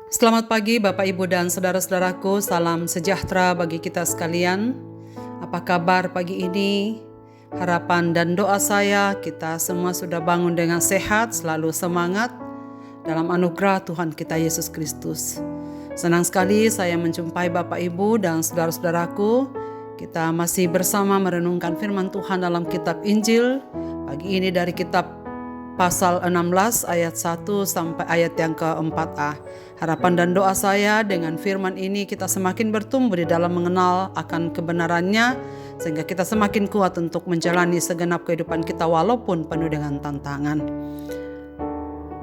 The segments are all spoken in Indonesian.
Selamat pagi Bapak Ibu dan saudara-saudaraku, salam sejahtera bagi kita sekalian. Apa kabar pagi ini? Harapan dan doa saya kita semua sudah bangun dengan sehat, selalu semangat dalam anugerah Tuhan kita Yesus Kristus. Senang sekali saya menjumpai Bapak Ibu dan saudara-saudaraku. Kita masih bersama merenungkan firman Tuhan dalam kitab Injil. Pagi ini dari kitab pasal 16 ayat 1 sampai ayat yang ke-4a. Harapan dan doa saya dengan firman ini kita semakin bertumbuh di dalam mengenal akan kebenarannya, sehingga kita semakin kuat untuk menjalani segenap kehidupan kita walaupun penuh dengan tantangan.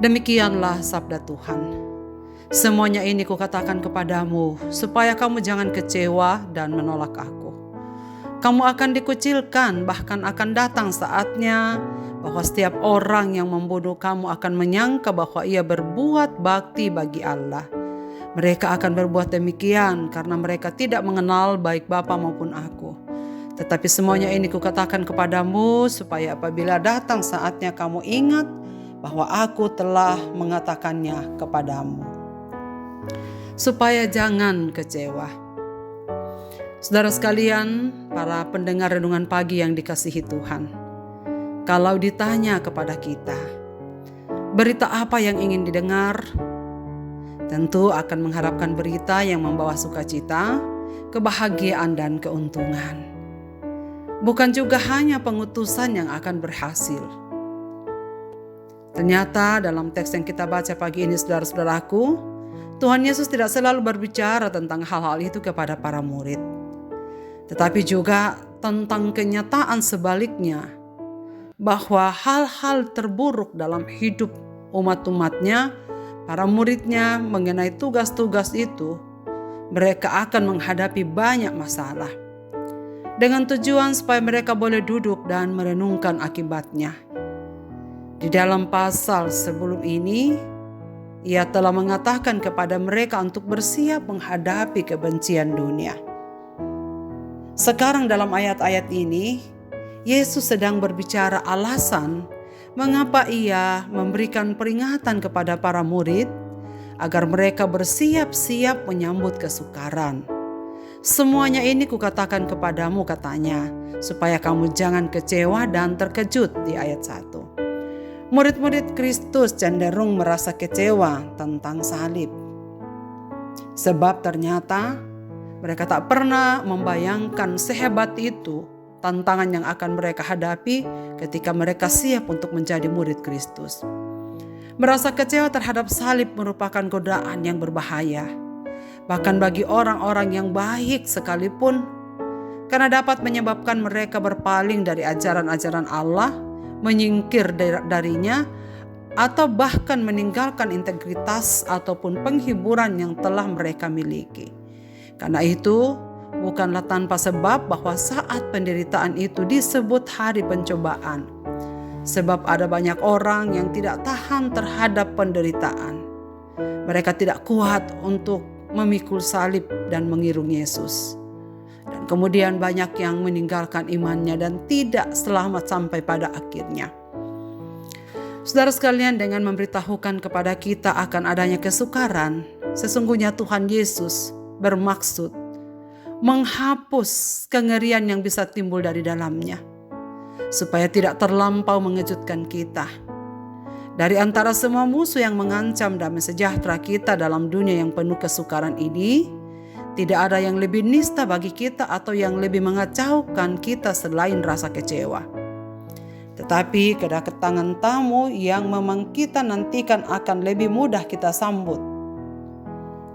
Demikianlah sabda Tuhan. Semuanya ini kukatakan kepadamu, supaya kamu jangan kecewa dan menolak aku. Kamu akan dikucilkan, bahkan akan datang saatnya bahwa setiap orang yang membunuh kamu akan menyangka bahwa ia berbuat bakti bagi Allah. Mereka akan berbuat demikian karena mereka tidak mengenal baik Bapa maupun aku. Tetapi semuanya ini kukatakan kepadamu supaya apabila datang saatnya kamu ingat bahwa aku telah mengatakannya kepadamu. Supaya jangan kecewa. Saudara sekalian, para pendengar renungan pagi yang dikasihi Tuhan. Kalau ditanya kepada kita, berita apa yang ingin didengar? Tentu akan mengharapkan berita yang membawa sukacita, kebahagiaan dan keuntungan. Bukan juga hanya pengutusan yang akan berhasil. Ternyata dalam teks yang kita baca pagi ini saudara-saudaraku, Tuhan Yesus tidak selalu berbicara tentang hal-hal itu kepada para murid. Tetapi juga tentang kenyataan sebaliknya, bahwa hal-hal terburuk dalam hidup umat-umatnya, para muridnya mengenai tugas-tugas itu, mereka akan menghadapi banyak masalah. Dengan tujuan supaya mereka boleh duduk dan merenungkan akibatnya. Di dalam pasal sebelum ini, ia telah mengatakan kepada mereka untuk bersiap menghadapi kebencian dunia. Sekarang dalam ayat-ayat ini, Yesus sedang berbicara alasan mengapa ia memberikan peringatan kepada para murid agar mereka bersiap-siap menyambut kesukaran. Semuanya ini kukatakan kepadamu, katanya, supaya kamu jangan kecewa dan terkejut di ayat 1. Murid-murid Kristus cenderung merasa kecewa tentang salib. Sebab ternyata mereka tak pernah membayangkan sehebat itu tantangan yang akan mereka hadapi ketika mereka siap untuk menjadi murid Kristus. Merasa kecewa terhadap salib merupakan godaan yang berbahaya, bahkan bagi orang-orang yang baik sekalipun, karena dapat menyebabkan mereka berpaling dari ajaran-ajaran Allah, menyingkir darinya, atau bahkan meninggalkan integritas ataupun penghiburan yang telah mereka miliki. Karena itu, bukanlah tanpa sebab bahwa saat penderitaan itu disebut hari pencobaan. Sebab ada banyak orang yang tidak tahan terhadap penderitaan. Mereka tidak kuat untuk memikul salib dan mengirung Yesus. Dan kemudian banyak yang meninggalkan imannya dan tidak selamat sampai pada akhirnya. Saudara sekalian, dengan memberitahukan kepada kita akan adanya kesukaran, sesungguhnya Tuhan Yesus bermaksud menghapus kengerian yang bisa timbul dari dalamnya, supaya tidak terlampau mengejutkan kita. Dari antara semua musuh yang mengancam damai sejahtera kita dalam dunia yang penuh kesukaran ini, tidak ada yang lebih nista bagi kita atau yang lebih mengacaukan kita selain rasa kecewa. Tetapi kedatangan tamu yang memang kita nantikan akan lebih mudah kita sambut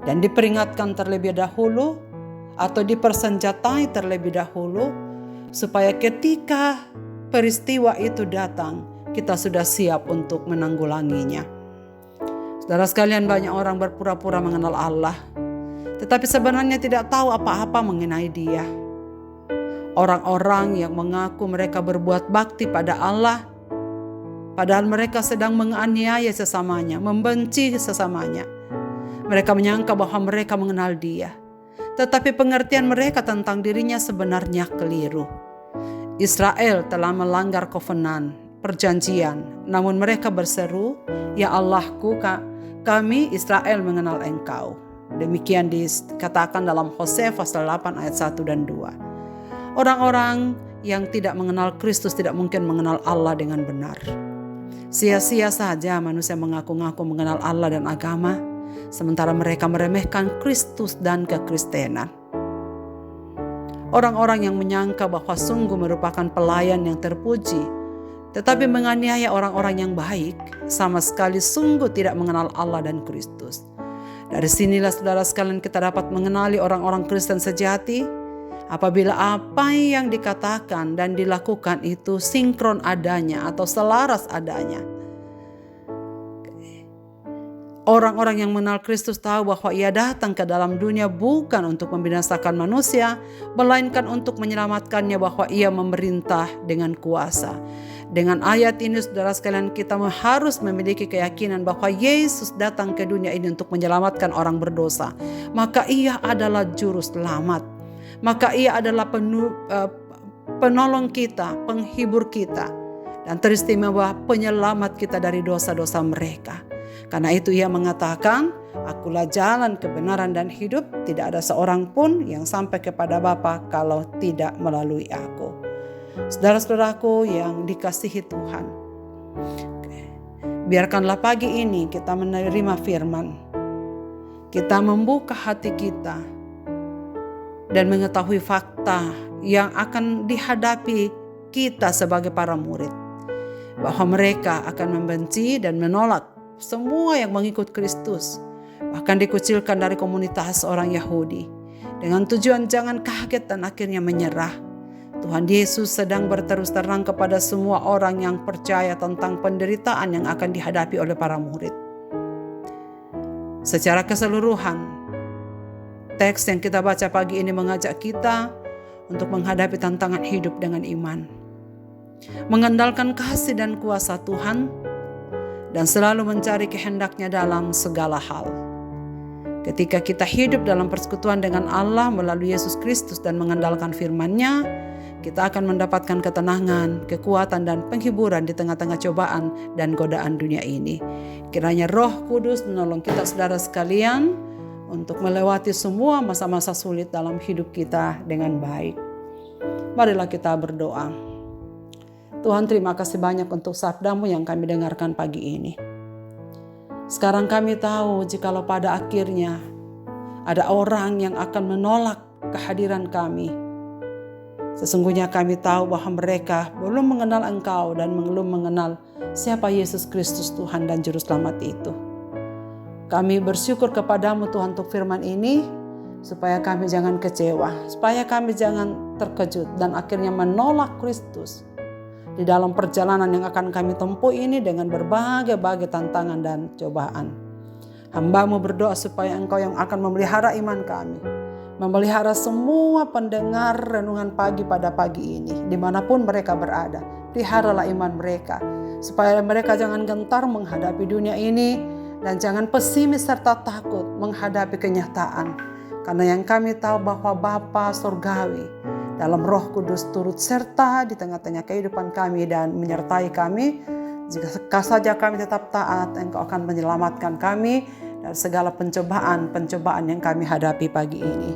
dan diperingatkan terlebih dahulu atau dipersenjatai terlebih dahulu, supaya ketika peristiwa itu datang, kita sudah siap untuk menanggulanginya. Saudara sekalian, banyak orang berpura-pura mengenal Allah, tetapi sebenarnya tidak tahu apa-apa mengenai Dia. Orang-orang yang mengaku mereka berbuat bakti pada Allah, padahal mereka sedang menganiaya sesamanya, membenci sesamanya. Mereka menyangka bahwa mereka mengenal Dia, tetapi pengertian mereka tentang dirinya sebenarnya keliru. Israel telah melanggar kovenan, perjanjian, namun mereka berseru, "Ya Allahku, kami Israel mengenal Engkau. Demikian dikatakan dalam Hosea pasal 8 ayat 1 dan 2. Orang-orang yang tidak mengenal Kristus tidak mungkin mengenal Allah dengan benar. Sia-sia saja manusia mengaku-ngaku mengenal Allah dan agama, sementara mereka meremehkan Kristus dan kekristenan. Orang-orang yang menyangka bahwa sungguh merupakan pelayan yang terpuji, tetapi menganiaya orang-orang yang baik, sama sekali sungguh tidak mengenal Allah dan Kristus. Dari sinilah saudara sekalian kita dapat mengenali orang-orang Kristen sejati, apabila apa yang dikatakan dan dilakukan itu sinkron adanya atau selaras adanya. Orang-orang yang mengenal Kristus tahu bahwa Ia datang ke dalam dunia bukan untuk membinasakan manusia, melainkan untuk menyelamatkannya, bahwa Ia memerintah dengan kuasa. Dengan ayat ini saudara sekalian kita harus memiliki keyakinan bahwa Yesus datang ke dunia ini untuk menyelamatkan orang berdosa. Maka Ia adalah juru selamat. Maka Ia adalah penolong kita, penghibur kita, dan teristimewa penyelamat kita dari dosa-dosa mereka. Karena itu Ia mengatakan, "Akulah jalan, kebenaran dan hidup. Tidak ada seorang pun yang sampai kepada Bapa kalau tidak melalui Aku." Saudara-saudaraku yang dikasihi Tuhan, biarkanlah pagi ini kita menerima firman. Kita membuka hati kita dan mengetahui fakta yang akan dihadapi kita sebagai para murid, bahwa mereka akan membenci dan menolak semua yang mengikut Kristus, bahkan dikucilkan dari komunitas orang Yahudi, dengan tujuan jangan kaget dan akhirnya menyerah. Tuhan Yesus sedang berterus terang kepada semua orang yang percaya tentang penderitaan yang akan dihadapi oleh para murid. Secara keseluruhan, teks yang kita baca pagi ini mengajak kita untuk menghadapi tantangan hidup dengan iman, mengandalkan kasih dan kuasa Tuhan, dan selalu mencari kehendak-Nya dalam segala hal. Ketika kita hidup dalam persekutuan dengan Allah melalui Yesus Kristus dan mengandalkan firman-Nya, kita akan mendapatkan ketenangan, kekuatan, dan penghiburan di tengah-tengah cobaan dan godaan dunia ini. Kiranya Roh Kudus menolong kita saudara sekalian untuk melewati semua masa-masa sulit dalam hidup kita dengan baik. Marilah kita berdoa. Tuhan, terima kasih banyak untuk sabda-Mu yang kami dengarkan pagi ini. Sekarang kami tahu jikalau pada akhirnya ada orang yang akan menolak kehadiran kami, sesungguhnya kami tahu bahwa mereka belum mengenal Engkau dan belum mengenal siapa Yesus Kristus Tuhan dan Juru Selamat itu. Kami bersyukur kepada-Mu Tuhan untuk firman ini, supaya kami jangan kecewa, supaya kami jangan terkejut dan akhirnya menolak Kristus di dalam perjalanan yang akan kami tempuh ini dengan berbagai-bagai tantangan dan cobaan. Hamba-Mu berdoa supaya Engkau yang akan memelihara iman kami, memelihara semua pendengar renungan pagi pada pagi ini, dimanapun mereka berada. Peliharalah iman mereka, supaya mereka jangan gentar menghadapi dunia ini, dan jangan pesimis serta takut menghadapi kenyataan. Karena yang kami tahu bahwa Bapa Surgawi dalam Roh Kudus turut serta di tengah-tengah kehidupan kami dan menyertai kami. Jika saja kami tetap taat, Engkau akan menyelamatkan kami dari segala pencobaan yang kami hadapi pagi ini.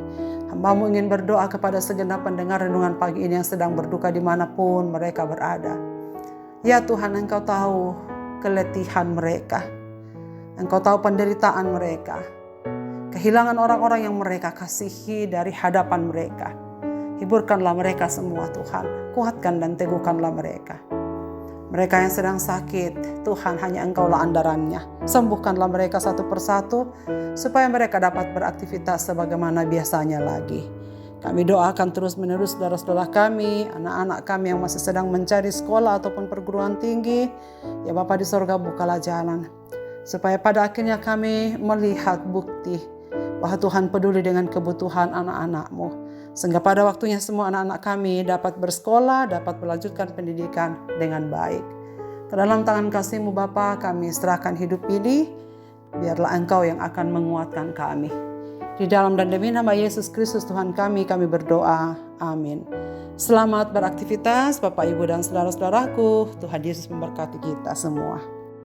Hamba-Mu ingin berdoa kepada segenap pendengar renungan pagi ini yang sedang berduka dimanapun mereka berada. Ya Tuhan, Engkau tahu keletihan mereka. Engkau tahu penderitaan mereka. Kehilangan orang-orang yang mereka kasihi dari hadapan mereka. Hiburkanlah mereka semua Tuhan. Kuatkan dan teguhkanlah mereka. Mereka yang sedang sakit, Tuhan, hanya Engkaulah andarannya. Sembuhkanlah mereka satu persatu, supaya mereka dapat beraktivitas sebagaimana biasanya lagi. Kami doakan terus-menerus saudara-saudara kami, anak-anak kami yang masih sedang mencari sekolah ataupun perguruan tinggi. Ya Bapa di sorga, bukalah jalan, supaya pada akhirnya kami melihat bukti bahwa Tuhan peduli dengan kebutuhan anak-anak-Mu, sehingga pada waktunya semua anak-anak kami dapat bersekolah, dapat melanjutkan pendidikan dengan baik. Ke dalam tangan kasih-Mu Bapa, kami serahkan hidup ini, biarlah Engkau yang akan menguatkan kami. Di dalam dan demi nama Yesus Kristus Tuhan kami berdoa. Amin. Selamat beraktivitas Bapak, Ibu, dan saudara-saudaraku. Tuhan Yesus memberkati kita semua.